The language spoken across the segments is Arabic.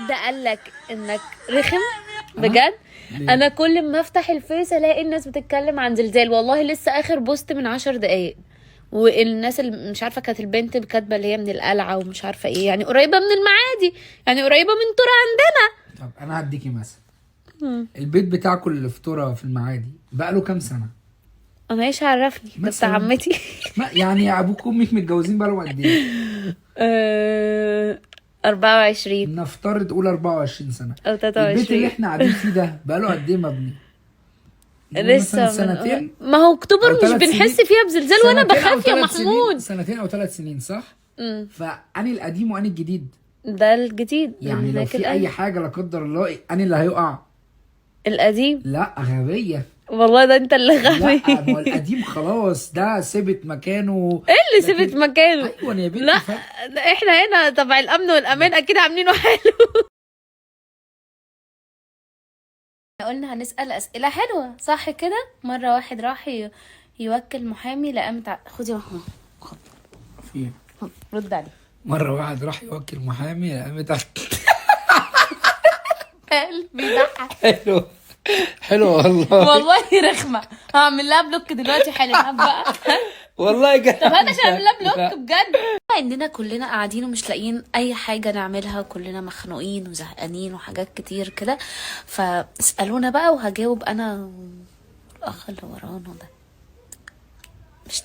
حد قالك انك رخم بجد؟ انا كل ما افتح الفيس الاقي الناس بتتكلم عن زلزال. والله لسه اخر بوست من 10 دقايق، والناس اللي مش عارفه كانت البنت كاتبه اللي هي من القلعه ومش عارفه ايه، يعني قريبه من المعادي، يعني قريبه من ترى عندنا. طب انا هديكي مثلا، البيت بتاعكم اللي في ترى في المعادي بقاله كام سنه؟ انا ايش عرفني، ده بتاع عمتي. يعني ابوك وامك متجوزين بقالهم قد ايه؟ 24 نفترض قول 24 سنه او 23. البيت اللي احنا قاعدين فيه ده بقاله قد ايه مبني؟ لسه من سنتين، ما هو اكتوبر مش بنحس فيها بزلزال وانا بخاف يا محمود. سنتين او 3 سنين صح؟ فاني القديم واني الجديد؟ ده الجديد. يعني لو في اي حاجه لا قدر الله اني اللي هيقع؟ القديم. لا غبيه والله ده انت اللي غبي. لا ما هو القديم خلاص ده ثبت مكانه. ايه اللي ثبت مكانه؟ ايوه يا بنتي. لا احنا هنا تبع الامن والامان اكيد عاملينه حلو. قلنا هنسال اسئله حلوه صح كده. مره واحد راح يوكل محامي لقام خد يا محمود خد في رد عليه. مره واحد راح يوكل محامي لقام قلبي بيضحك. حلو حلو والله. والله رخمه، هعمل لها بلوك دلوقتي حالا بقى. والله جد. طب هات عشان اعمل لها بلوك بجد. اننا كلنا قاعدين ومش لاقيين اي حاجه نعملها، كلنا مخنوقين وزهقانين وحاجات كتير كده، فاسالونا بقى وهجاوب انا الاخ اللي ورانا ده. مش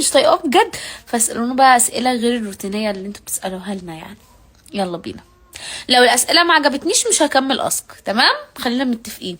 طايقاه بجد. فاسالونا بقى اسئله غير الروتينيه اللي انتوا بتسالوها لنا يعني. يلا بينا. لو الاسئله ما عجبتنيش مش هكمل اسك، تمام؟ خلينا متفقين.